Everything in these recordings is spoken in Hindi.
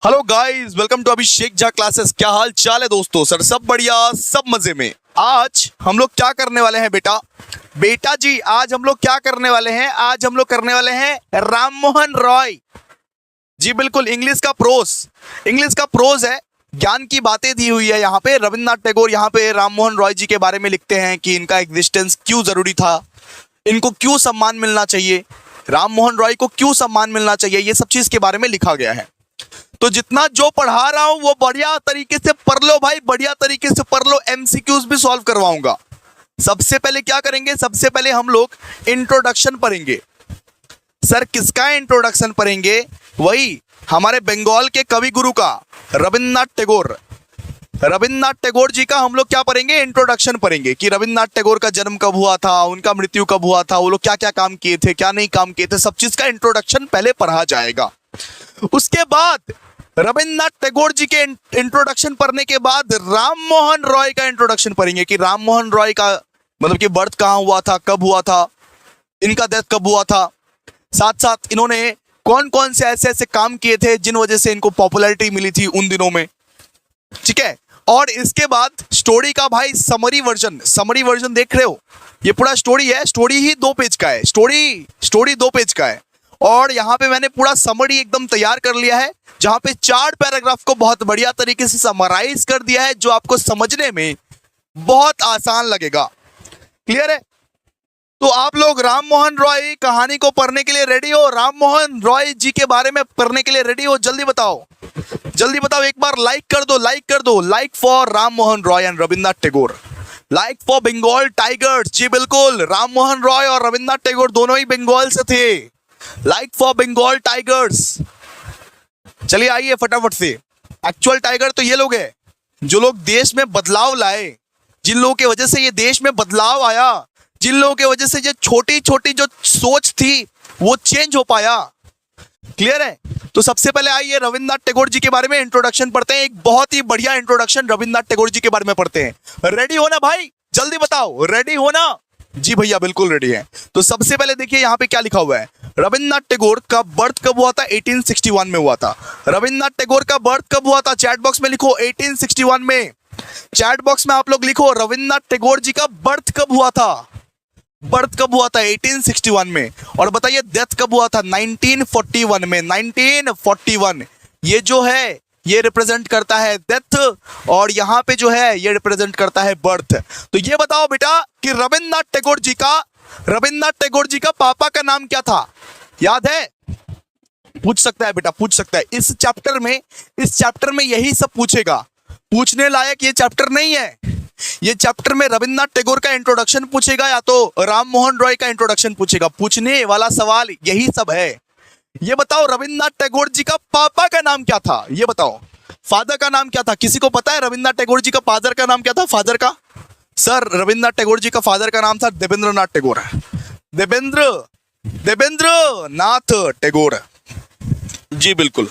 Hello guys, welcome to Abhishek Jha classes. क्या हाल चाल है दोस्तों? सर सब बढ़िया, सब मजे में। आज हम लोग क्या करने वाले हैं बेटा जी, आज हम लोग क्या करने वाले हैं? आज हम लोग करने वाले हैं राम मोहन रॉय जी। बिल्कुल, इंग्लिश का प्रोज है। ज्ञान की बातें दी हुई है यहाँ पे। रविन्द्रनाथ टैगोर यहाँ पे राम मोहन रॉय जी के बारे में लिखते हैं कि इनका एग्जिस्टेंस क्यों जरूरी था, इनको क्यों सम्मान मिलना चाहिए, राम मोहन रॉय को क्यों सम्मान मिलना चाहिए, ये सब चीज के बारे में लिखा गया है। तो जितना जो पढ़ा रहा हूं वो बढ़िया तरीके से पढ़ लो भाई, बढ़िया तरीके से पढ़ लो। एमसीक्यूज भी सॉल्व करवाऊंगा। सबसे पहले क्या करेंगे? सबसे पहले हम लोग इंट्रोडक्शन पढ़ेंगे। सर किसका इंट्रोडक्शन पढ़ेंगे? वही हमारे बंगाल के कवि गुरु का, रविन्द्रनाथ टैगोर जी का हम लोग क्या पढ़ेंगे? इंट्रोडक्शन पढ़ेंगे कि रविन्द्रनाथ टैगोर का जन्म कब हुआ था, उनका मृत्यु कब हुआ था, वो लोग क्या क्या काम किए थे, क्या नहीं काम किए थे, सब चीज का इंट्रोडक्शन पहले पढ़ा जाएगा। उसके बाद रविन्द्रनाथ टैगोर जी के इंट्रोडक्शन पढ़ने के बाद राम मोहन रॉय का इंट्रोडक्शन पढ़ेंगे कि राम मोहन रॉय का मतलब कि बर्थ कहाँ हुआ था, कब हुआ था, इनका डेथ कब हुआ था, साथ साथ इन्होंने कौन कौन से ऐसे ऐसे काम किए थे जिन वजह से इनको पॉपुलैरिटी मिली थी उन दिनों में। ठीक है। और इसके बाद स्टोरी का भाई समरी वर्जन देख रहे हो? ये पूरा स्टोरी है। स्टोरी ही 2 पेज का है। स्टोरी 2 पेज का है। और यहाँ पे मैंने पूरा समरी एकदम तैयार कर लिया है, जहां पे 4 पैराग्राफ को बहुत बढ़िया तरीके से समराइज कर दिया है, जो आपको समझने में बहुत आसान लगेगा। क्लियर है? तो आप लोग राम मोहन रॉय कहानी को पढ़ने के लिए रेडी हो? राम मोहन रॉय जी के बारे में पढ़ने के लिए रेडी हो? जल्दी बताओ, एक बार लाइक कर दो। Like for Ram Mohan Roy and Rabindranath Tagore, like for Bengal tigers. जी बिल्कुल, राम मोहन रॉय और रविन्द्रनाथ टैगोर दोनों ही बंगाल से थे। Like for Bengal tigers. चलिए आइए फटाफट से। एक्चुअल टाइगर तो ये लोग हैं जो लोग देश में बदलाव लाए, जिन लोगों की वजह से ये देश में बदलाव आया, जिन लोगों की वजह से ये छोटी छोटी जो सोच थी वो चेंज हो पाया। क्लियर है? तो सबसे पहले आइए रविन्द्रनाथ टैगोर जी के बारे में इंट्रोडक्शन पढ़ते हैं। एक बहुत ही बढ़िया इंट्रोडक्शन रविन्द्रनाथ टैगोर जी के बारे में पढ़ते हैं। रेडी हो ना भाई? जल्दी बताओ, रेडी हो ना? जी भैया बिल्कुल रेडी है। तो सबसे पहले देखिए यहाँ पे क्या लिखा हुआ है। रविन्द्रनाथ टैगोर का बर्थ कब हुआ था? 1861 में हुआ था। रविन्द्रनाथ टैगोर का बर्थ कब हुआ था? चैट बॉक्स में लिखो 1861 में। चैट बॉक्स में आप लोग लिखो रविन्द्रनाथ टैगोर जी का बर्थ कब हुआ था? 1861 में। और बताइए डेथ कब हुआ था? 1941 में। 1941 ये जो है ये रिप्रेजेंट करता है डेथ, और यहाँ पे जो है ये रिप्रेजेंट करता है बर्थ। तो ये बताओ बेटा कि रविन्द्रनाथ टैगोर जी का पापा का नाम क्या था? याद है? पूछ सकता है बेटा, पूछ सकता है। इस चैप्टर में यही सब पूछेगा। पूछने लायक ये चैप्टर नहीं है। ये चैप्टर में रविन्द्रनाथ टैगोर का इंट्रोडक्शन पूछेगा या तो राम मोहन रॉय का इंट्रोडक्शन पूछेगा। पूछने वाला सवाल यही सब है। ये बताओ रविन्द्रनाथ टैगोर जी का पापा का नाम क्या था? ये बताओ। फादर का नाम क्या था? किसी को पता है रविन्द्रनाथ टैगोर जी का फादर का नाम क्या था? फादर का? सर रविन्द्रनाथ टैगोर जी का फादर का नाम था देवेंद्रनाथ टैगोर। देवेंद्र नाथ टैगोर। जी बिल्कुल।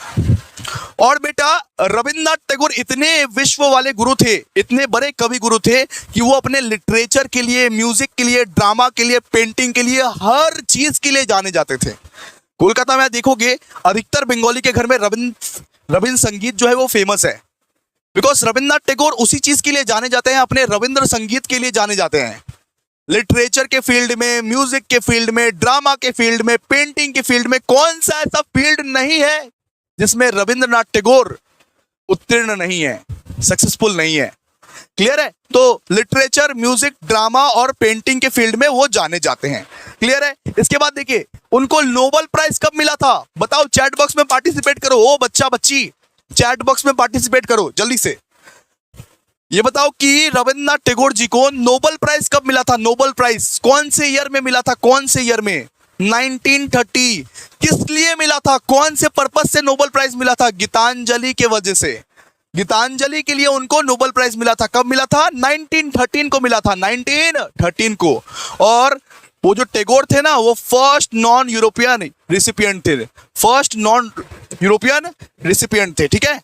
और बेटा रविन्द्रनाथ टैगोर इतने विश्व वाले गुरु थे, इतने बड़े कवि गुरु थे कि वो अपने लिटरेचर के लिए, म्यूजिक के लिए, ड्रामा के लिए, पेंटिंग के लिए, हर चीज के लिए जाने जाते थे। कोलकाता में देखोगे अधिकतर बंगाली के घर में रविंद्र संगीत जो है वो फेमस है, बिकॉज रविन्द्रनाथ टैगोर उसी चीज के लिए जाने जाते हैं, अपने रविंद्र संगीत के लिए जाने जाते हैं। लिटरेचर के फील्ड में, म्यूजिक के फील्ड में, ड्रामा के फील्ड में, पेंटिंग के फील्ड में कौन सा ऐसा फील्ड नहीं है जिसमें रविन्द्रनाथ टैगोर उत्तीर्ण नहीं है, सक्सेसफुल नहीं है। क्लियर है? तो लिटरेचर, म्यूजिक, ड्रामा और पेंटिंग के फील्ड में वो जाने जाते हैं। क्लियर है? इसके बाद देखिए उनको नोबेल प्राइज कब मिला था? बताओ, चैट बॉक्स में पार्टिसिपेट करो। ओ बच्चा बच्ची, चैट बॉक्स में पार्टिसिपेट करो जल्दी से। ये बताओ कि रविन्द्रनाथ टैगोर जी को नोबेल प्राइज कब मिला था? नोबेल प्राइज कौन से ईयर में मिला था? कौन से ईयर में? 1930। किस लिए मिला था? कौन से पर्पस से नोबेल प्राइज मिला था? गीतांजलि के वजह से। गीतांजलि के लिए उनको नोबेल प्राइज मिला था। कब मिला था? 1913 को मिला था, 1913 को। और वो जो टैगोर थे ना, वो फर्स्ट नॉन यूरोपियन रिसिपिएंट थे। ठीक है?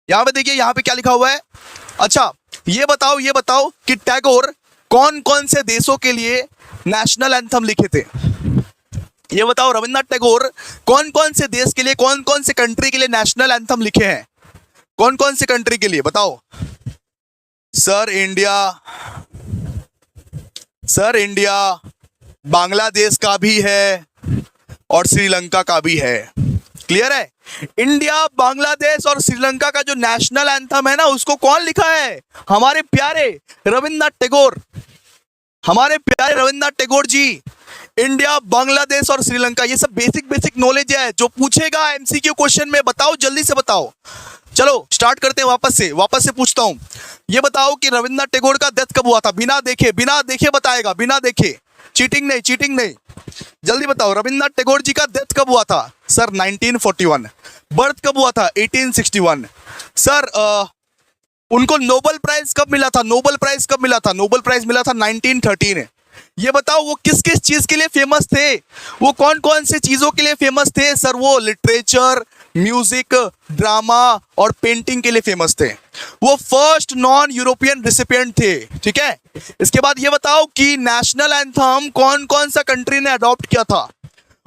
यहां पे देखिए, यहां पे क्या लिखा हुआ है। अच्छा ये बताओ कि टैगोर कौन कौन से देशों के लिए नेशनल एंथम लिखे थे? ये बताओ रविन्द्रनाथ टैगोर कौन कौन से देश के लिए, कौन कौन से कंट्री के लिए नेशनल एंथम लिखे हैं? कौन कौन से कंट्री के लिए बताओ? सर इंडिया, बांग्लादेश का भी है और श्रीलंका का भी है। क्लियर है? इंडिया, बांग्लादेश और श्रीलंका का जो नेशनल एंथम है ना, उसको कौन लिखा है? हमारे प्यारे रविन्द्रनाथ टैगोर, हमारे प्यारे रविन्द्रनाथ टैगोर जी। इंडिया, बांग्लादेश और श्रीलंका, ये सब बेसिक नॉलेज है जो पूछेगा एमसीक्यू क्वेश्चन में। बताओ, जल्दी से बताओ। चलो स्टार्ट करते हैं वापस से पूछता हूं। ये बताओ कि रविन्द्रनाथ टैगोर का डेथ कब हुआ था? बिना देखे बताएगा, बिना देखे, चीटिंग नहीं। जल्दी बताओ, रविन्द्रनाथ टैगोर जी का डेथ कब हुआ था? सर 1941। बर्थ कब हुआ था? 1861। सर उनको नोबेल प्राइज कब मिला था? नोबेल प्राइज मिला था 1913। ये बताओ वो किस किस चीज के लिए फेमस थे? वो कौन कौन से चीजों के लिए फेमस थे? सर वो लिटरेचर, म्यूजिक, ड्रामा और पेंटिंग के लिए फेमस थे। वो फर्स्ट नॉन यूरोपियन रिसिपिएंट थे। ठीक है, इसके बाद ये बताओ कि नेशनल एंथम कौन कौन सा कंट्री ने अडॉप्ट किया था?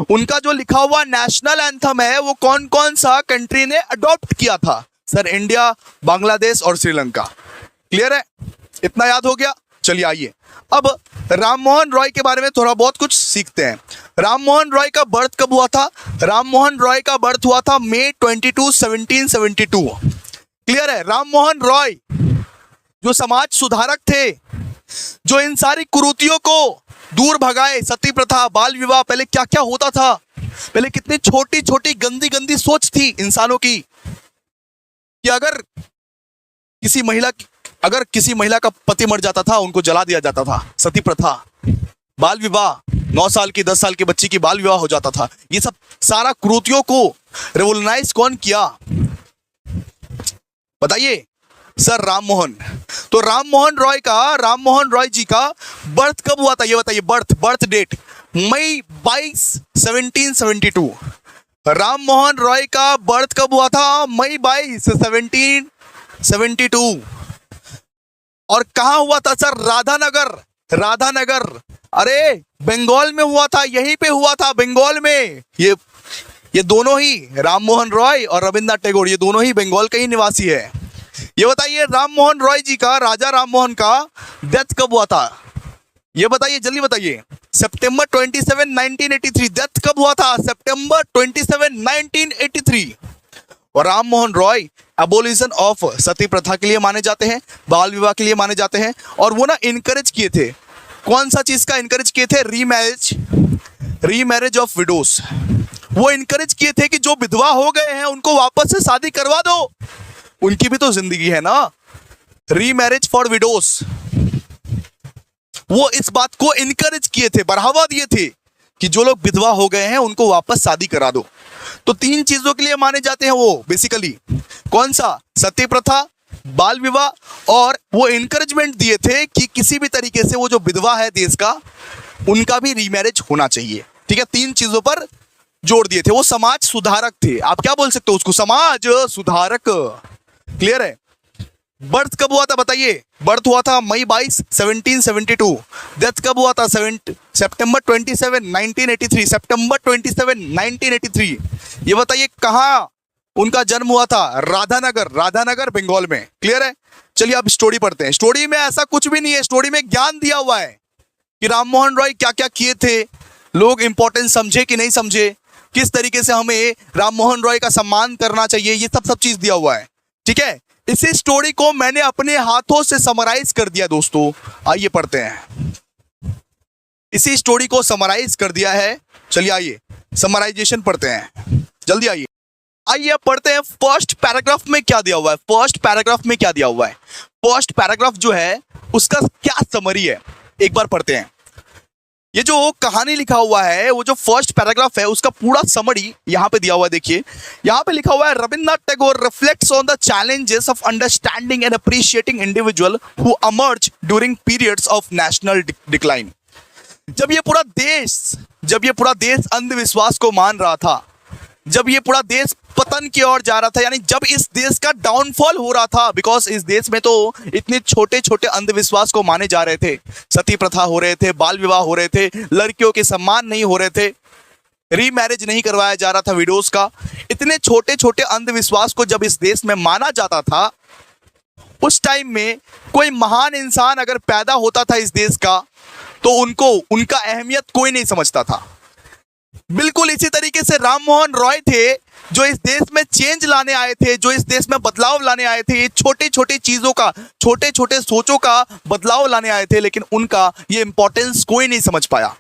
उनका जो लिखा हुआ नेशनल एंथम है वो कौन कौन सा कंट्री ने अडॉप्ट किया था? सर इंडिया, बांग्लादेश और श्रीलंका। क्लियर है? इतना याद हो गया? चलिए आइए अब राम मोहन रॉय के बारे में थोड़ा बहुत कुछ सीखते हैं। राम मोहन रॉय का बर्थ कब हुआ था? राम मोहन रॉय का बर्थ हुआ था मई 22, 1772। क्लियर है? राम मोहन रॉय जो समाज सुधारक थे, जो इन सारी कुरीतियों को दूर भगाए, सती प्रथा, बाल विवाह, पहले क्या क्या होता था, पहले कितनी छोटी छोटी गंदी सोच थी इंसानों की कि अगर किसी महिला का पति मर जाता था उनको जला दिया जाता था। सती प्रथा, बाल विवाह, 9 साल की 10 साल की बच्ची की बाल विवाह हो जाता था। ये सब सारा कुरीतियों को रेवोल्यूशनाइज कौन किया? बताइए। सर राम मोहन। तो राम मोहन रॉय जी का बर्थ कब हुआ था? ये बताइए, birth date May 22, 1772। Ram Mohan Roy का बर्थ कब हुआ था? मई 22, 1772। और कहां हुआ था? सर राधानगर। अरे बंगाल में हुआ था, यहीं पे हुआ था बंगाल में। ये दोनों ही, राम मोहन रॉय और रविन्द्रनाथ टैगोर, ये दोनों ही बंगाल के ही निवासी है। ये बताइए राम मोहन रॉय जी का, राजा राम मोहन का डेथ कब हुआ था? ये बताइए, जल्दी बताइए। सितंबर 27, 1983। डेथ कब हुआ था? सितंबर 27, 1983। और राम मोहन रॉय एबोलिशन ऑफ सती प्रथा के लिए माने जाते हैं, बाल विवाह के लिए माने जाते हैं। और वो ना इनकरेज किए थे, कौन सा चीज का इनकरेज किए थे? Remarriage of widows. वो इनकरेज किए थे कि जो विधवा हो गए हैं उनको वापस से शादी करवा दो, उनकी भी तो जिंदगी है ना। रीमैरिज फॉर विडोस, वो इस बात को इनकरेज किए थे, बढ़ावा दिए थे कि जो लोग विधवा हो गए हैं उनको वापस शादी करा दो। तो 3 चीजों के लिए माने जाते हैं वो बेसिकली। कौन सा? सती प्रथा, बाल विवाह, और वो इनकरेजमेंट दिए थे कि किसी भी तरीके से वो जो विधवा है देश का, उनका भी रीमैरिज होना चाहिए। ठीक है, 3 चीजों पर जोर दिए थे। वो समाज सुधारक थे, आप क्या बोल सकते हो उसको? समाज सुधारक। क्लियर है? बर्थ कब हुआ था बताइए? बर्थ हुआ था मई 22, 1772। डेथ कब हुआ था? सितंबर 27, 1983। सितंबर 27, 1983। ये बताइए कहाँ उनका जन्म हुआ था? राधानगर बंगाल में। क्लियर है? चलिए अब स्टोरी पढ़ते हैं। स्टोरी में ऐसा कुछ भी नहीं है, स्टोरी में ज्ञान दिया हुआ है कि राम मोहन रॉय क्या क्या किए थे, लोग इंपॉर्टेंस समझे कि नहीं समझे, किस तरीके से हमें राम मोहन रॉय का सम्मान करना चाहिए, ये सब चीज दिया हुआ है। ठीक है, इसी स्टोरी को मैंने अपने हाथों से समराइज कर दिया दोस्तों। आइए पढ़ते हैं। इसी स्टोरी को समराइज कर दिया है। चलिए आइए समराइजेशन पढ़ते हैं, जल्दी आइए। आइए पढ़ते हैं फर्स्ट पैराग्राफ में क्या दिया हुआ है। फर्स्ट पैराग्राफ जो है उसका क्या समरी है, एक बार पढ़ते हैं। ये जो कहानी लिखा हुआ है, वो जो फर्स्ट पैराग्राफ है उसका पूरा समरी यहाँ पे दिया हुआ है। देखिए यहाँ पे लिखा हुआ है, Rabindranath Tagore reflects on the challenges of understanding and appreciating individual who emerged during periods of national decline. जब ये पूरा देश अंधविश्वास को मान रहा था, जब ये पूरा देश पतन की ओर जा रहा था, यानी जब इस देश का डाउनफॉल हो रहा था, बिकॉज इस देश में तो इतने छोटे छोटे अंधविश्वास को माने जा रहे थे, सती प्रथा हो रहे थे, बाल विवाह हो रहे थे, लड़कियों के सम्मान नहीं हो रहे थे, रीमैरिज नहीं करवाया जा रहा था विडोज का। इतने छोटे छोटे अंधविश्वास को जब इस देश में माना जाता था, उस टाइम में कोई महान इंसान अगर पैदा होता था इस देश का, तो उनका अहमियत कोई नहीं समझता था। बिल्कुल इसी तरीके से राम मोहन रॉय थे, जो इस देश में चेंज लाने आए थे, जो इस देश में बदलाव लाने आए थे। ये छोटी छोटी चीजों का, छोटे छोटे सोचों का बदलाव लाने आए थे, लेकिन उनका ये इंपॉर्टेंस कोई नहीं समझ पाया।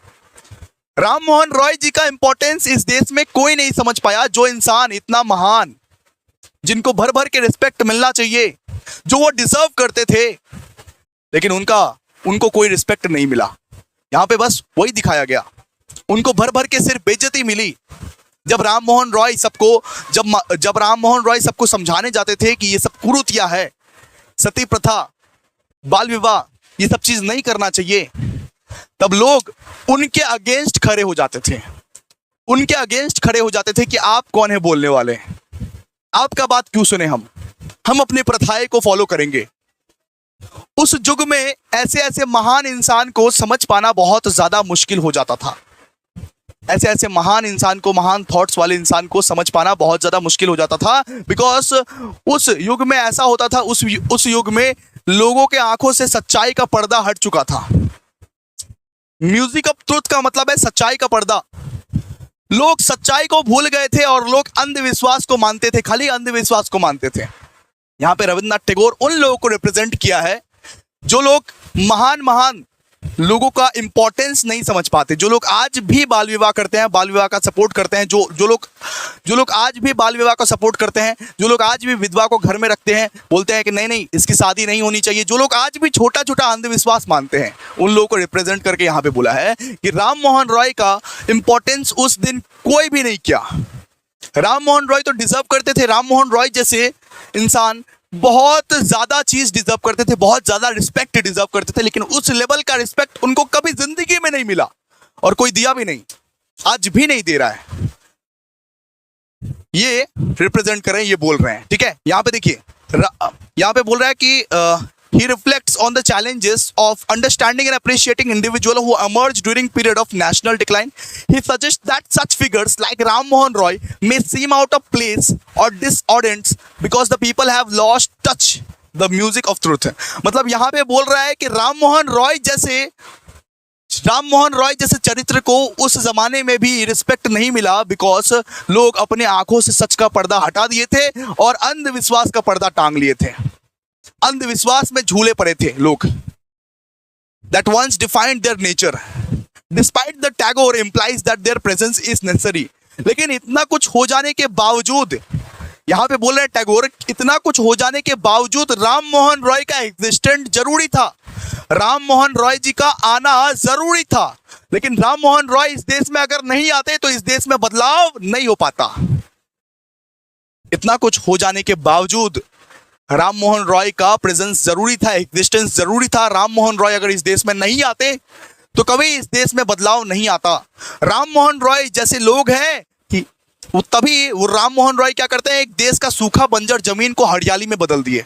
राम मोहन रॉय जी का इंपॉर्टेंस इस देश में कोई नहीं समझ पाया। जो इंसान इतना महान, जिनको भर भर के रिस्पेक्ट मिलना चाहिए, जो वो डिजर्व करते थे, लेकिन उनको कोई रिस्पेक्ट नहीं मिला। यहां पे बस वही दिखाया गया, उनको भर भर के सिर्फ बेइज्जती मिली। जब राम मोहन रॉय सबको समझाने जाते थे कि ये सब कुरीतियां है, सती प्रथा, बाल विवाह, ये सब चीज नहीं करना चाहिए, तब लोग उनके अगेंस्ट खड़े हो जाते थे। उनके अगेंस्ट खड़े हो जाते थे कि आप कौन है बोलने वाले, आपका बात क्यों सुने, हम अपनी प्रथाएं को फॉलो करेंगे। उस युग में ऐसे ऐसे महान इंसान को समझ पाना बहुत ज्यादा मुश्किल हो जाता था। ऐसे ऐसे महान इंसान को, महान थॉट्स वाले इंसान को समझ पाना बहुत ज्यादा मुश्किल हो जाता था, बिकॉज उस युग में ऐसा होता था, उस युग में लोगों के आंखों से सच्चाई का पर्दा हट चुका था। म्यूजिक ऑफ ट्रुथ का मतलब है सच्चाई का पर्दा। लोग सच्चाई को भूल गए थे और लोग अंधविश्वास को मानते थे, खाली अंधविश्वास को मानते थे। यहां पे रविन्द्रनाथ टैगोर उन लोगों को रिप्रेजेंट किया है, जो लोग महान लोगों का इंपॉर्टेंस नहीं समझ पाते, जो लोग आज भी बाल विवाह करते हैं, बाल विवाह का सपोर्ट करते हैं, जो लोग आज भी बाल विवाह का सपोर्ट करते हैं, जो लोग आज भी विधवा को घर में रखते हैं, बोलते हैं कि नहीं इसकी शादी नहीं होनी चाहिए, जो लोग आज भी छोटा छोटा अंधविश्वास मानते हैं, उन लोगों को रिप्रेजेंट करके यहाँ पे बोला है कि राम मोहन रॉय का इंपॉर्टेंस उस दिन कोई भी नहीं किया। राम मोहन रॉय तो डिजर्व करते थे, राम मोहन रॉय जैसे इंसान बहुत ज्यादा चीज डिजर्व करते थे, बहुत ज्यादा रिस्पेक्ट डिजर्व करते थे, लेकिन उस लेवल का रिस्पेक्ट उनको कभी जिंदगी में नहीं मिला और कोई दिया भी नहीं, आज भी नहीं दे रहा है। ये रिप्रेजेंट कर रहे हैं, ये बोल रहे हैं, ठीक है। यहां पे देखिए, यहां पे बोल रहा है कि he reflects on the challenges of understanding and appreciating individuals who emerged during period of national decline. He suggests that such figures like Ram Mohan Roy may seem out of place or disordant because the people have lost touch the music of truth. मतलब यहाँ पे बोल रहा है कि राम मोहन रॉय जैसे चरित्र को उस जमाने में भी रिस्पेक्ट नहीं मिला, बिकॉज लोग अपने आंखों से सच का पर्दा हटा दिए थे और अंधविश्वास का पर्दा टांग लिए थे। अंधविश्वास में झूले पड़े थे लोग। That once defined their nature. Despite the Tagore implies that their presence is necessary. लेकिन इतना कुछ हो जाने के बावजूद, यहाँ पे बोल रहे हैं टैगोर, इतना कुछ हो जाने के बावजूद राम मोहन रॉय का एग्जिस्टेंट जरूरी था, राम मोहन रॉय जी का आना जरूरी था। लेकिन राम मोहन रॉय इस देश में अगर नहीं आते तो इस देश में बदलाव नहीं हो पाता। इतना कुछ हो जाने के बावजूद राम मोहन रॉय का प्रेजेंस जरूरी था, एग्जिस्टेंस जरूरी था। राम मोहन रॉय अगर इस देश में नहीं आते तो कभी इस देश में बदलाव नहीं आता। राम मोहन रॉय जैसे लोग हैं कि वो राम मोहन रॉय क्या करते हैं, एक देश का सूखा बंजर जमीन को हरियाली में बदल दिए।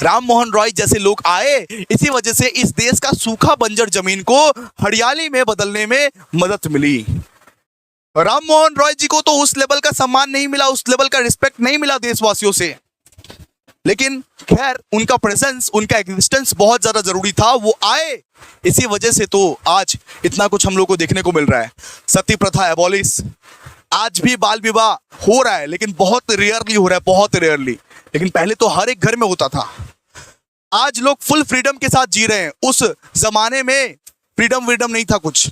राम मोहन रॉय जैसे लोग आए, इसी वजह से इस देश का सूखा बंजर जमीन को हरियाली में बदलने में मदद मिली। राम मोहन रॉय जी को तो उस लेवल का सम्मान नहीं मिला, उस लेवल का रिस्पेक्ट नहीं मिला देशवासियों से, लेकिन खैर उनका प्रेजेंस, उनका एग्जिस्टेंस बहुत ज्यादा जरूरी था। वो आए, इसी वजह से तो आज इतना कुछ हम लोग को देखने को मिल रहा है। सती प्रथा एबॉलिश, आज भी बाल विवाह हो रहा है, लेकिन बहुत रेयरली हो रहा है, बहुत रेयरली। लेकिन पहले तो हर एक घर में होता था। आज लोग फुल फ्रीडम के साथ जी रहे हैं। उस जमाने में फ्रीडम नहीं था कुछ।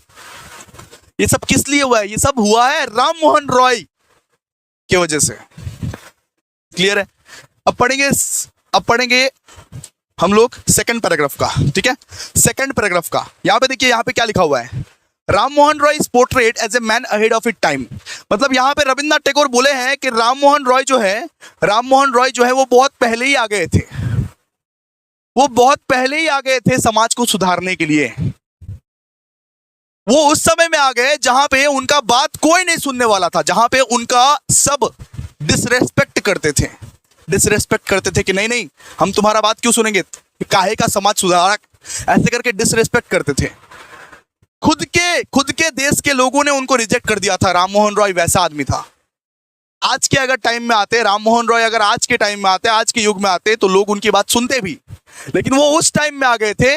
ये सब किस लिए हुआ है? ये सब हुआ है राम मोहन रॉय की वजह से। क्लियर है? अब पढ़ेंगे हम लोग सेकंड पैराग्राफ का, ठीक है। सेकंड पैराग्राफ का यहां पे देखिए, यहां पे क्या लिखा हुआ है, Ram Mohan Roy is portrait as a man ahead of it time. मतलब यहां पे रविन्द्रनाथ टैगोर बोले हैं कि राम मोहन रॉय जो है वो बहुत पहले ही आ गए थे। वो बहुत पहले ही आ गए थे समाज को सुधारने के लिए। वो उस समय में आ गए जहां पे उनका बात कोई नहीं सुनने वाला था, जहां पे उनका सब डिसरेस्पेक्ट करते थे कि नहीं हम तुम्हारा बात क्यों सुनेंगे, काहे का समाज सुधारक, ऐसे करके डिसरेस्पेक्ट करते थे। खुद के देश के लोगों ने उनको रिजेक्ट कर दिया था। राम मोहन रॉय वैसा आदमी था। आज के अगर टाइम में आते, राम मोहन रॉय अगर आज के टाइम में आते, आज के युग में आते, तो लोग उनकी बात सुनते भी, लेकिन वो उस टाइम में आ गए थे,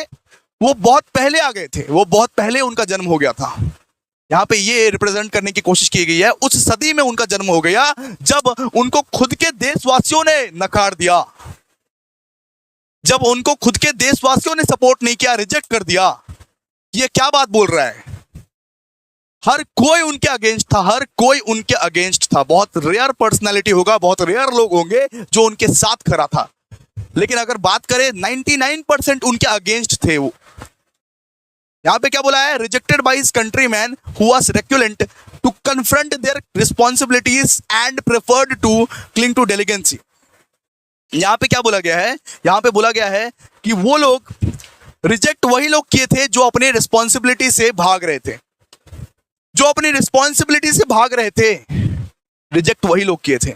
वो बहुत पहले आ गए थे, वो बहुत पहले उनका जन्म हो गया था। यहाँ पे ये रिप्रेजेंट करने की कोशिश की गई है, उस सदी में उनका जन्म हो गया जब उनको खुद के देशवासियों ने नकार दिया, जब उनको खुद के देशवासियों ने सपोर्ट नहीं किया, रिजेक्ट कर दिया। ये क्या बात बोल रहा है? हर कोई उनके अगेंस्ट था, हर कोई उनके अगेंस्ट था। बहुत रेयर पर्सनालिटी होगा, बहुत रेयर लोग होंगे जो उनके साथ खड़ा था, लेकिन अगर बात करें 99% उनके अगेंस्ट थे वो। यहां पे क्या बोला है? Rejected by his countryman who was reluctant to confront their responsibilities and preferred to cling to delinquency. यहां पे क्या बोला गया है? यहां पे बोला गया है कि वो लोग रिजेक्ट वही लोग किए थे जो अपने रिस्पॉन्सिबिलिटी से भाग रहे थे, जो अपनी रिस्पॉन्सिबिलिटी से भाग रहे थे, रिजेक्ट वही लोग किए थे।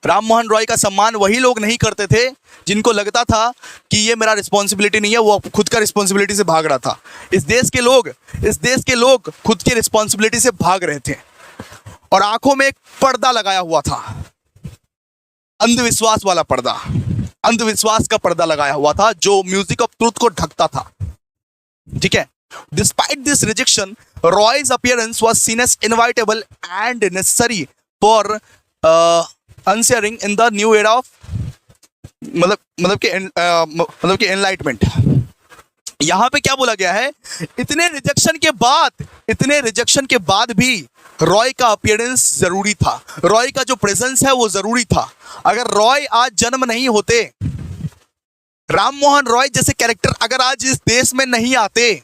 राम मोहन रॉय का सम्मान वही लोग नहीं करते थे जिनको लगता था कि ये मेरा रिस्पॉन्सिबिलिटी नहीं है, वो खुद का रिस्पॉन्सिबिलिटी से भाग रहा था। इस देश के लोग खुद की रिस्पॉन्सिबिलिटी से भाग रहे थे और आंखों में एक पर्दा लगाया हुआ था, अंधविश्वास वाला पर्दा, अंधविश्वास का पर्दा लगाया हुआ था जो म्यूजिक ऑफ ट्रूथ को ढकता था। ठीक है। Despite this rejection, Roy's appearance was seen as inevitable and necessary for ushering in the new era of मतलब कि enlightenment। यहाँ पे क्या बोला गया है? इतने रिजेक्शन के बाद भी रॉय का अपीयरेंस जरूरी था, रॉय का जो प्रेजेंस है वो जरूरी था। अगर रॉय आज जन्म नहीं होते, राम मोहन रॉय जैसे कैरेक्टर अगर आज इस देश में नहीं आते,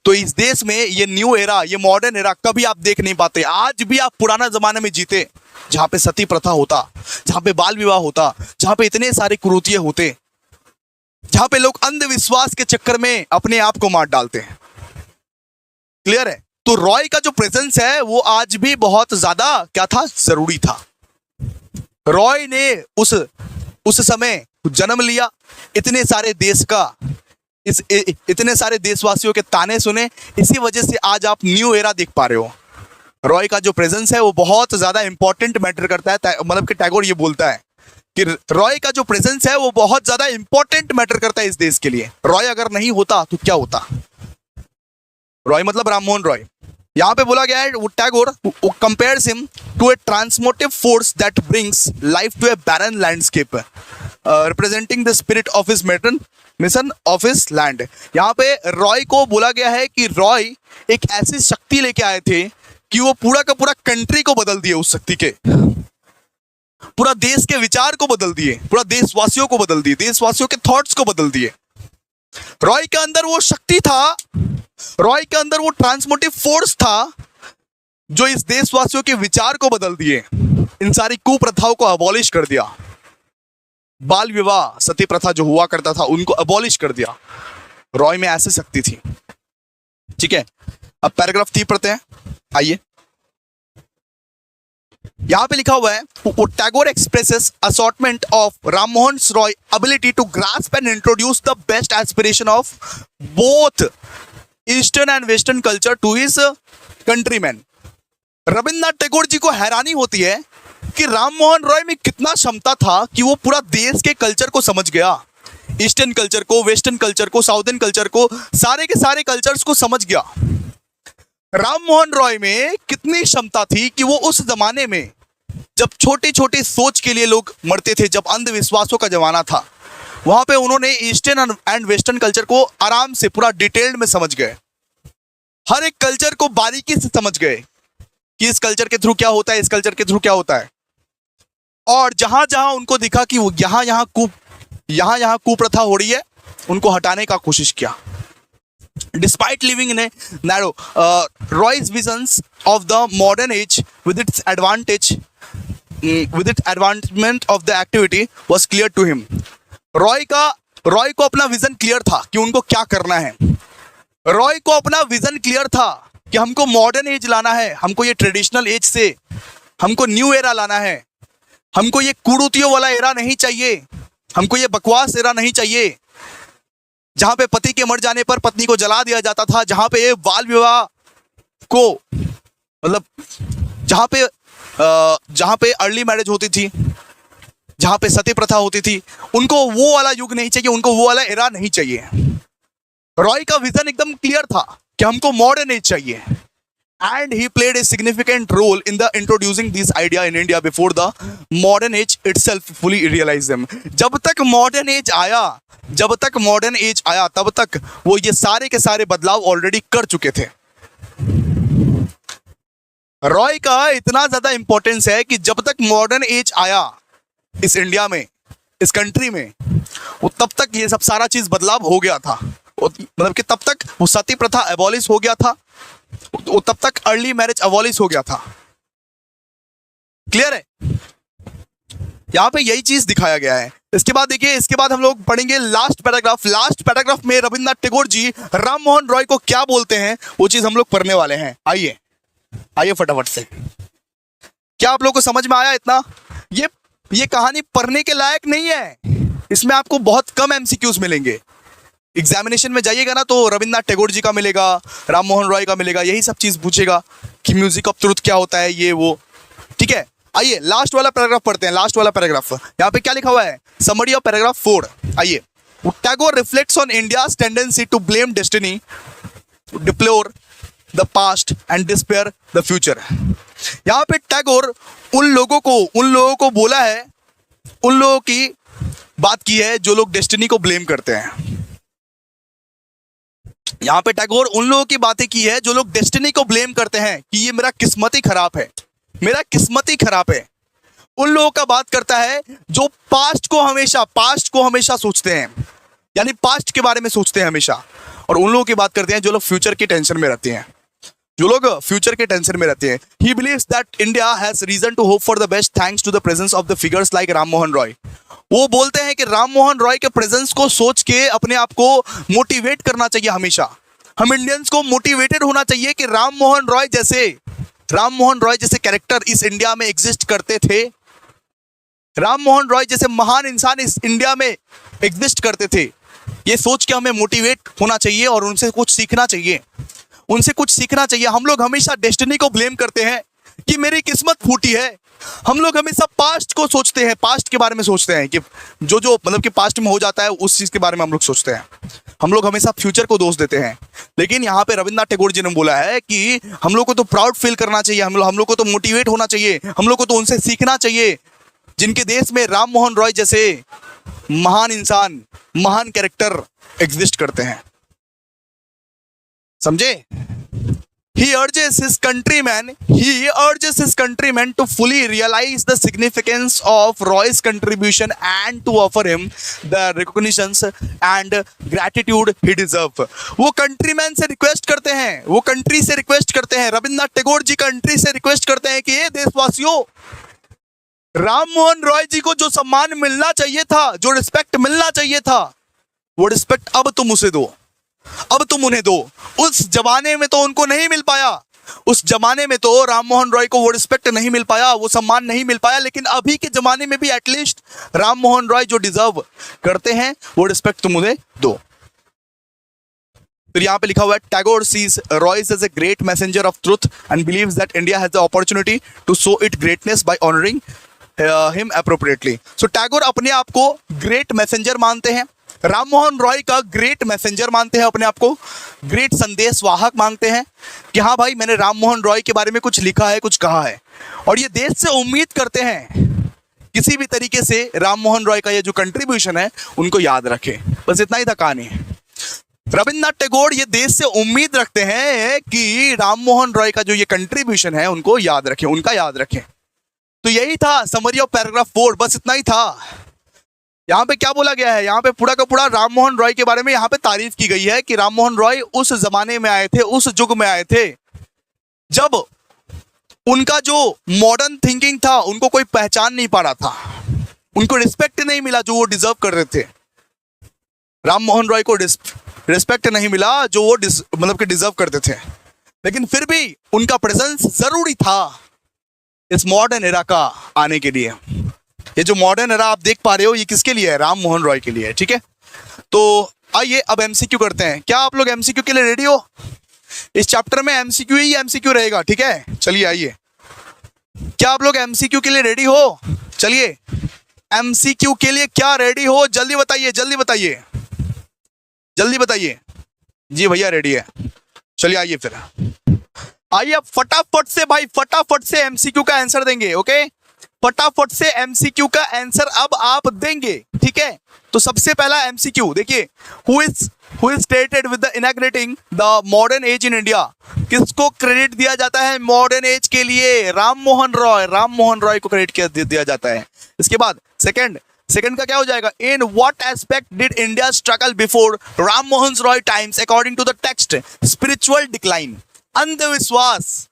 तो इस देश में ये न्यू एरा, ये मॉडर्न एरा कभी आप देख नहीं पाते। आज भी आप पुराना जमाने में जीते, जहां पे सती प्रथा होता, जहां पे बाल विवाह होता, जहां पे इतने सारे कुरीतियां होते, जहां पे लोग अंधविश्वास के चक्कर में अपने आप को मार डालते हैं। क्लियर है? तो रॉय का जो प्रेजेंस है वो आज भी बहुत ज्यादा क्या था? जरूरी था। रॉय ने उस समय जन्म लिया, इतने सारे देश का इतने सारे देशवासियों के ताने सुने, इसी वजह से आज आप न्यू एरा देख पा रहे हो। रॉय का जो प्रेजेंस है वो बहुत ज्यादा इंपॉर्टेंट मैटर करता है। मतलब कि टैगोर ये बोलता है कि रॉय का जो प्रेजेंस है वो बहुत ज्यादा इंपॉर्टेंट मैटर करता है इस देश के लिए। रॉय अगर नहीं होता तो क्या होता? रॉय मतलब राम मोहन रॉय। यहाँ पे बोला गया है, Tagore compares him to a transformative force that brings life to a barren landscape representing the spirit of his mission of his land. यहाँ पे रॉय को बोला गया है कि रॉय एक ऐसी शक्ति लेके आए थे कि वो पूरा का पूरा कंट्री को बदल दिए, उस शक्ति के पूरा देश के विचार को बदल दिए, पूरा देशवासियों को बदल दिए, देशवासियों के थॉट्स को बदल दिए। रॉय के अंदर वो शक्ति था, रॉय के अंदर वो ट्रांसमोटिव फोर्स था जो इस देशवासियों के विचार को बदल दिए, इन सारी कुप्रथाओं को अबॉलिश कर दिया। बाल विवाह, सती प्रथा जो हुआ करता था उनको अबॉलिश कर दिया। रॉय में ऐसी शक्ति थी। ठीक है। अब पैराग्राफ 3 पढ़ते हैं, आइए। यहां पे लिखा हुआ है, Tagore expresses assortment of Ram Mohan Roy ability to grasp and introduce the best aspiration of both eastern and western culture to his countryman. Rabindranath Tagore ji को हैरानी होती है कि राम मोहन रॉय में कितना क्षमता था कि वो पूरा देश के कल्चर को समझ गया, ईस्टर्न कल्चर को, वेस्टर्न कल्चर को, साउदर्न कल्चर को, सारे के सारे कल्चर्स को समझ गया। राम मोहन रॉय में कितनी क्षमता थी कि वो उस जमाने में जब छोटी छोटी सोच के लिए लोग मरते थे, जब अंधविश्वासों का जमाना था, वहां पे उन्होंने ईस्टर्न एंड वेस्टर्न कल्चर को आराम से पूरा डिटेल्ड में समझ गए। हर एक कल्चर को बारीकी से समझ गए कि इस कल्चर के थ्रू क्या होता है, इस कल्चर के थ्रू क्या होता है। और जहां जहां उनको दिखा कि वो यहां कुप्रथा हो रही है, उनको हटाने का कोशिश किया। Despite living in a narrow, Roy's visions of the modern age with its advancement of the activity was clear to him. Roy को अपना विजन क्लियर था कि उनको क्या करना है। रॉय को अपना विजन क्लियर था कि हमको मॉडर्न एज लाना है, हमको ये ट्रेडिशनल एज से हमको न्यू एरा लाना है, हमको ये कुरीतियों वाला एरा नहीं चाहिए, हमको ये बकवास एरा नहीं चाहिए जहां पे पति के मर जाने पर पत्नी को जला दिया जाता था, जहां पे ये बाल विवाह को मतलब जहां पे अर्ली मैरिज होती थी, जहां पे सती प्रथा होती थी, उनको वो वाला युग नहीं चाहिए, उनको वो वाला एरा नहीं चाहिए। रॉय का विजन एकदम क्लियर था कि हमको मॉडर्न एज चाहिए। And he played a significant role in the introducing this idea in India before the modern age itself fully realized them. जब तक मॉडर्न एज आया तब तक वो ये सारे के सारे बदलाव ऑलरेडी कर चुके थे। रॉय का इतना ज्यादा इंपॉर्टेंस है कि जब तक मॉडर्न एज आया इस इंडिया में, इस कंट्री में, वो तब तक ये सब सारा चीज बदलाव हो गया था। मतलब कि तब तक वो सती प्रथा एबॉलिश हो गया था, वो तब तक अर्ली मैरिज एबॉलिश हो गया था। क्लियर है? यहां पे यही चीज दिखाया गया है। इसके बाद देखिए, इसके बाद हम लोग पढ़ेंगे लास्ट पैराग्राफ। लास्ट पैराग्राफ में रविंद्रनाथ टैगोर जी राम मोहन रॉय को क्या बोलते हैं, वो चीज हम लोग पढ़ने वाले हैं। आइए फटाफट से। क्या आप लोग को समझ में आया इतना? ये कहानी पढ़ने के लायक नहीं है, इसमें आपको बहुत कम एमसीक्यूज मिलेंगे। एग्जामिनेशन में जाइएगा ना तो रविंद्रनाथ टैगोर जी का मिलेगा, राम मोहन रॉय का मिलेगा, यही सब चीज पूछेगा कि म्यूजिक ऑफ ट्रुथ क्या होता है, ये वो। ठीक है, आइए लास्ट वाला पैराग्राफ पढ़ते हैं। लास्ट वाला पैराग्राफ यहाँ पे क्या लिखा हुआ है, समरी ऑफ पैराग्राफ 4। आइए, Tagore reflects on India's tendency to blame destiny, deplore the past and despair the future. यहाँ पे टैगोर उन लोगों को बोला है, उन लोगों की बात की है जो लोग डेस्टिनी को ब्लेम करते हैं। यहाँ पे टैगोर उन लोगों की बातें की है जो लोग डेस्टिनी को ब्लेम करते हैं कि ये मेरा किस्मत ही खराब है, मेरा किस्मत ही खराब है। उन लोगों का बात करता है जो पास्ट को हमेशा सोचते हैं, यानी पास्ट के बारे में सोचते हैं हमेशा। और उन लोगों की बात करते हैं जो लोग फ्यूचर के टेंशन में रहते हैं, He believes that India has reason to hope for the best thanks to the presence of the figures like Ram Mohan Roy. वो बोलते हैं कि राम मोहन रॉय के प्रेजेंस को सोच के अपने आप को मोटिवेट करना चाहिए। हमेशा हम इंडियंस को मोटिवेटेड होना चाहिए कि राम मोहन रॉय जैसे कैरेक्टर इस इंडिया में एग्जिस्ट करते थे, राम मोहन रॉय जैसे महान इंसान इस इंडिया में एग्जिस्ट करते थे। ये सोच के हमें मोटिवेट होना चाहिए और उनसे कुछ सीखना चाहिए, हम लोग हमेशा डेस्टिनी को ब्लेम करते हैं कि मेरी किस्मत फूटी है। हम लोग हमेशा पास्ट को सोचते हैं, पास्ट के बारे में सोचते हैं कि जो मतलब कि पास्ट में हो जाता है उस चीज के बारे में हम लोग सोचते हैं। हम लोग हमेशा फ्यूचर को दोष देते हैं। लेकिन यहाँ पे रविंद्रनाथ टैगोर जी ने बोला है कि हम लोग को तो प्राउड फील करना चाहिए, हम लोग को तो मोटिवेट होना चाहिए, हम लोग को तो उनसे सीखना चाहिए जिनके देश में राम मोहन रॉय जैसे महान इंसान, महान कैरेक्टर एग्जिस्ट करते हैं। समझे? He urges his countrymen to fully realize the significance of Roy's contribution and to offer him the recognitions and gratitude he deserves। वो कंट्रीमैन से रिक्वेस्ट करते हैं, वो कंट्री से रिक्वेस्ट करते हैं, रविंद्रनाथ टैगोर जी कंट्री से रिक्वेस्ट करते हैं कि ये देशवासियों, राम मोहन रॉय जी को जो सम्मान मिलना चाहिए था, जो रिस्पेक्ट मिलना चाहिए था, वो रिस्पेक्ट अब तुम उसे दो, अब तुम उन्हें दो। उस जमाने में तो उनको नहीं मिल पाया, उस जमाने में तो राम मोहन रॉय को वो रिस्पेक्ट नहीं मिल पाया, वो सम्मान नहीं मिल पाया, लेकिन अभी के जमाने में भी एटलीस्ट राम मोहन रॉय जो डिजर्व करते हैं वो रिस्पेक्ट तुम उन्हें दो। फिर यहाँ पे लिखा हुआ है, Tagore sees Roy's as a great messenger of truth and believes that India has the opportunity to show it greatness by honouring him appropriately. So Tagore अपने आप को ग्रेट मैसेंजर मानते हैं, राम मोहन रॉय का ग्रेट मैसेंजर मानते हैं, अपने आप को ग्रेट संदेश वाहक मांगते हैं कि हाँ भाई, मैंने राम मोहन रॉय के बारे में कुछ लिखा है, कुछ कहा है। और ये देश से उम्मीद करते हैं किसी भी तरीके से राम मोहन रॉय का ये जो कंट्रीब्यूशन है उनको याद रखें। बस इतना ही था कहानी। रविंद्रनाथ टैगोर ये देश से उम्मीद रखते हैं कि राम मोहन रॉय का जो ये कंट्रीब्यूशन है उनको याद रखें, उनका याद रखें। तो यही था समरी ऑफ पैराग्राफ 4, बस इतना ही था। यहाँ पे क्या बोला गया है, यहाँ पे पूरा का पूरा राम मोहन रॉय के बारे में यहाँ पे तारीफ की गई है कि राम मोहन रॉय उस जमाने में आए थे, उस युग में आए थे जब उनका जो मॉडर्न थिंकिंग था उनको कोई पहचान नहीं पा रहा था, उनको रिस्पेक्ट नहीं मिला जो वो डिजर्व कर रहे थे। राम मोहन रॉय को रिस्पेक्ट नहीं मिला जो वो मतलब कि डिजर्व करते थे, लेकिन फिर भी उनका प्रेजेंस जरूरी था इस मॉडर्न एरा का आने के लिए। ये जो मॉडर्न एरा आप देख पा रहे हो ये किसके लिए है, राम मोहन रॉय के लिए। ठीक है, तो आइए अब एमसीक्यू करते हैं। क्या आप लोग एमसीक्यू के लिए रेडी हो? इस चैप्टर में एमसीक्यू ही एमसीक्यू रहेगा, ठीक है। चलिए आइए, क्या आप लोग एमसीक्यू के लिए रेडी हो? चलिए, एमसीक्यू के लिए क्या रेडी हो? जल्दी बताइए, जल्दी बताइए, जल्दी बताइए। जी भैया रेडी है। चलिए आइए फिर, आइए अब फटाफट से भाई, फटाफट से एमसीक्यू का आंसर देंगे। ओके, फटाफट से एमसीक्यू का आंसर अब आप देंगे, ठीक है। तो सबसे पहला एमसीक्यू देखिए, who is credited with the inaugurating the modern age in India? किसको क्रेडिट दिया जाता है मॉडर्न एज के लिए? राम मोहन रॉय, राम मोहन रॉय को क्रेडिट दिया जाता है। इसके बाद सेकंड का क्या हो जाएगा? In what aspect did India struggle before Ram Mohan Roy times according to the text? Spiritual decline, अंधविश्वास।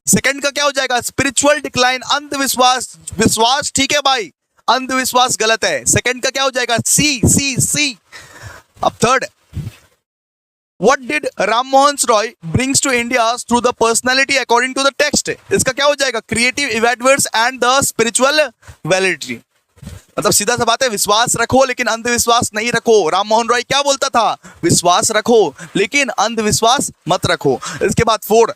सेकंड का क्या हो जाएगा? स्पिरिचुअल डिक्लाइन, अंधविश्वास। विश्वास ठीक है भाई, अंधविश्वास गलत है। सेकंड का क्या हो जाएगा? सी। अब third, what did Ram Mohan Roy brings to India through the personality according to the text? इसका क्या हो जाएगा? Creative events and the spiritual validity. मतलब सीधा सा बात है, विश्वास रखो लेकिन अंधविश्वास नहीं रखो। राम मोहन रॉय क्या बोलता था? विश्वास रखो लेकिन अंधविश्वास मत रखो। इसके बाद फोर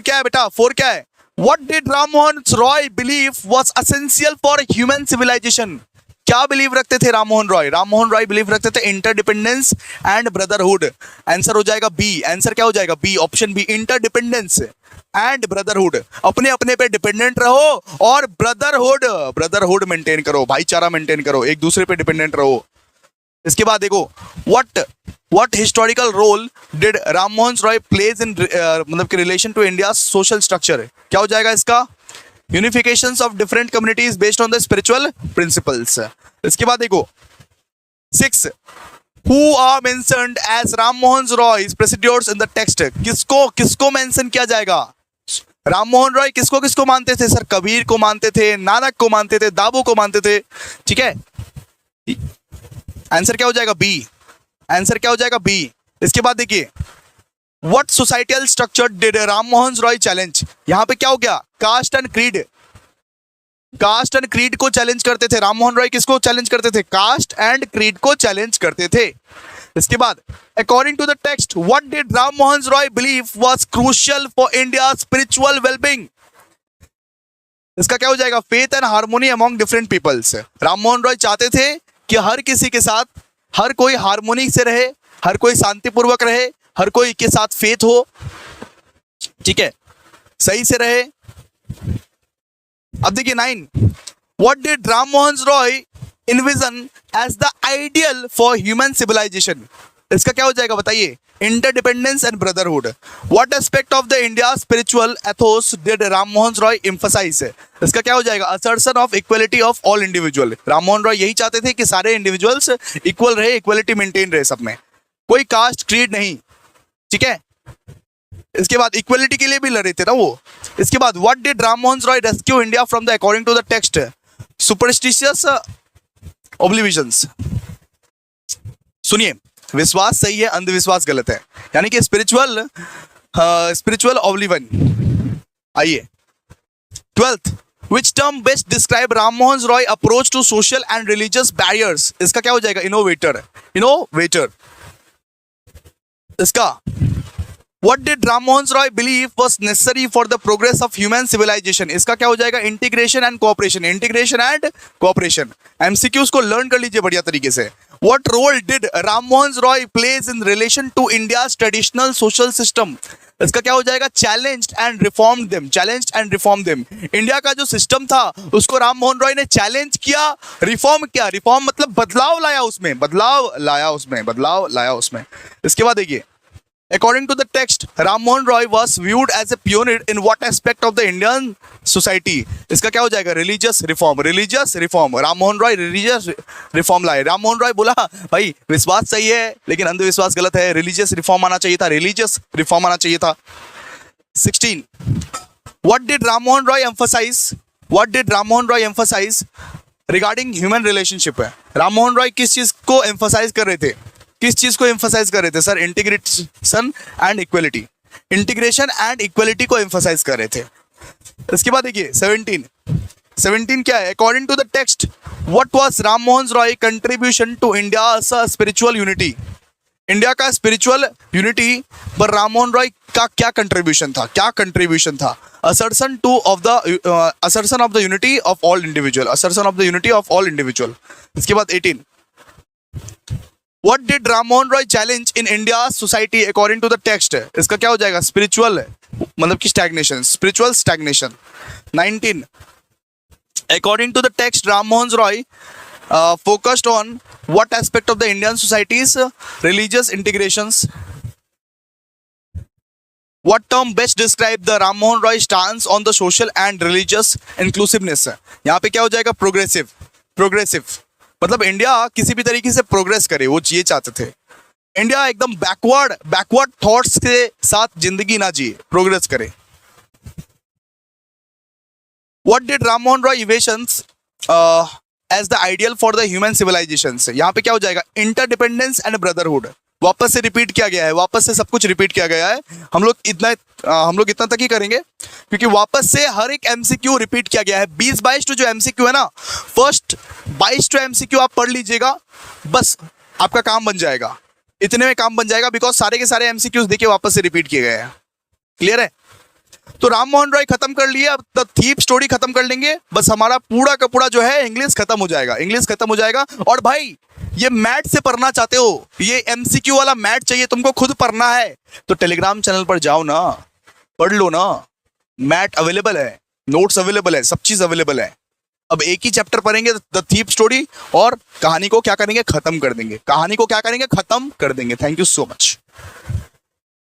क्या है बेटा? फोर क्या है? What did Ram Mohan Roy believe was essential for human civilization? क्या बिलीव रखते थे राम मोहन रॉय? राम मोहन रॉय बिलीव रखते थे इंटरडिपेंडेंस एंड ब्रदरहुड। आंसर हो जाएगा बी। आंसर क्या हो जाएगा? B, option B, interdependence and brotherhood. अपने अपने पे डिपेंडेंट रहो और ब्रदरहुड मेंटेन करो, भाईचारा मेंटेन करो, एक दूसरे पे डिपेंडेंट रहो। इसके बाद देखो, what historical role did Ram Mohan Roy plays in मतलब कि relation to India's social structure? क्या हो जाएगा इसका? Unifications of different communities based on the spiritual principles। इसके बाद देखो 6, who are mentioned as Ram Mohan Roy predecessors in the text? किसको मेंशन किया जाएगा? राम मोहन रॉय किसको मानते थे सर? कबीर को मानते थे, नानक को मानते थे, दाबो को मानते थे, ठीक है। आंसर क्या हो जाएगा? बी। आंसर क्या हो जाएगा? बी। इसके बाद देखिए, what societal structure did Ram Mohan Roy challenge? यहां पे क्या हो गया? Caste and creed. Caste and creed को चैलेंज करते थे राम मोहन रॉय। किसको चैलेंज करते थे? कास्ट एंड क्रीड को चैलेंज करते थे। इसके बाद, according to the text, what did Ram Mohan Roy believe was crucial for India spiritual wellbeing? इसका क्या हो जाएगा? Faith and harmony among different peoples. Ram Mohan Roy चाहते थे कि हर किसी के साथ हर कोई हार्मोनी से रहे, हर कोई शांतिपूर्वक रहे, हर कोई के साथ फेथ हो, ठीक है, सही से रहे। अब देखिए 9, what did Ram Mohan Roy envision as the ideal for human civilisation? इसका क्या हो जाएगा बताइए? Interdependence and brotherhood. What aspect of the India spiritual ethos did Ram Mohan Roy emphasise? इसका क्या हो जाएगा? Assertion of equality of all individual. Ram Mohan Roy यही चाहते थे कि सारे इंडिविजुअल्स इक्वल रहे, इक्वलिटी मेंटेन रहे सब में, कोई कास्ट क्रीड नहीं, ठीक है। इसके बाद इक्वलिटी के लिए भी लड़े थे ना वो। इसके बाद, what did Ram Mohan Roy rescue India from the according to the text? Superstitious oblivions. सुनिए, विश्वास सही है, अंधविश्वास गलत है, यानी कि स्पिरिचुअल ऑब्लिवन। आइए 12th, which term best describe Ram Mohan Roy approach to social and religious barriers? इसका क्या हो जाएगा? इनोवेटर। इसका, what did Ram Mohan Roy believe was necessary for the progress of human civilization? इसका क्या हो जाएगा? Integration and cooperation. एमसीक्यूज को लर्न कर लीजिए बढ़िया तरीके से। What role did Ram Mohan Roy plays in relation to India's traditional social system? इसका क्या हो जाएगा? Challenged and reform them. India का जो सिस्टम था उसको राम मोहन रॉय ने चैलेंज किया, रिफॉर्म किया। रिफॉर्म मतलब बदलाव लाया उसमें। इसके बाद देखिए, according to the text, Ram Mohan Roy was viewed as a pioneer in what aspect of the Indian society? इसका क्या हो जाएगा? Religious reform. Ram Mohan Roy religious reform लाए। राम मोहन रॉय बोला भाई विश्वास सही है लेकिन अंधविश्वास गलत है, रिलीजियस रिफॉर्म आना चाहिए था। 16, what did Ram Mohan Roy emphasise regarding human relationship? है राम मोहन रॉय किस चीज को एम्फसाइज कर रहे थे? Sir? Integration and equality. Integration and equality को एम्फसाइज कर रहे थे। इसके बाद देखिए 17 क्या है? According to the text, what was Ram Mohan Roy contribution to India spiritual unity? India का स्पिरिचुअल यूनिटी पर राम मोहन रॉय का क्या कंट्रीब्यूशन था assertion of the unity of all individual. इसके बाद 18, what did Ram Mohan Roy challenge in India's society according to the text? इसका क्या हो जाएगा? स्पिरिचुअल, मतलब कि spiritual stagnation. 19, according to the text, Ram Mohan Roy focused on what aspect of the Indian society's religious integrations? What term best describe the Ram Mohan Roy stance on the social and religious inclusiveness? यहाँ पे क्या हो जाएगा? प्रोग्रेसिव, मतलब इंडिया किसी भी तरीके से प्रोग्रेस करे, वो ये चाहते थे. इंडिया एकदम बैकवर्ड थॉट्स के साथ जिंदगी ना जिए, प्रोग्रेस करे. What did Ram Mohan Roy envisions as the ideal for the human civilizations? यहाँ पे क्या हो जाएगा? Interdependence and brotherhood. वापस से रिपीट किया गया है, वापस से सब कुछ रिपीट किया गया है. हम लोग इतना तक ही करेंगे क्योंकि वापस से हर एक एमसीक्यू रिपीट किया गया है. 20-22 जो एमसीक्यू है ना, फर्स्ट 22 एमसीक्यू आप पढ़ लीजिएगा, बस आपका काम बन जाएगा. इतने में काम बन जाएगा, बिकॉज सारे के सारे एमसीक्यूज देखिए वापस से रिपीट किए गए हैं. क्लियर है? तो राम मोहन रॉय खत्म कर लिए, अब द थीप स्टोरी खत्म कर लेंगे, बस हमारा पूरा का पूरा जो है इंग्लिश खत्म हो जाएगा. और भाई ये मैथ से पढ़ना चाहते हो, ये एमसीक्यू वाला मैथ चाहिए तुमको, खुद पढ़ना है तो टेलीग्राम चैनल पर जाओ ना, पढ़ लो ना. मैथ अवेलेबल है, नोट्स अवेलेबल है, सब चीज अवेलेबल है. अब एक ही चैप्टर पढ़ेंगे द थीप स्टोरी, और कहानी को क्या करेंगे? खत्म कर देंगे. Thank you so much.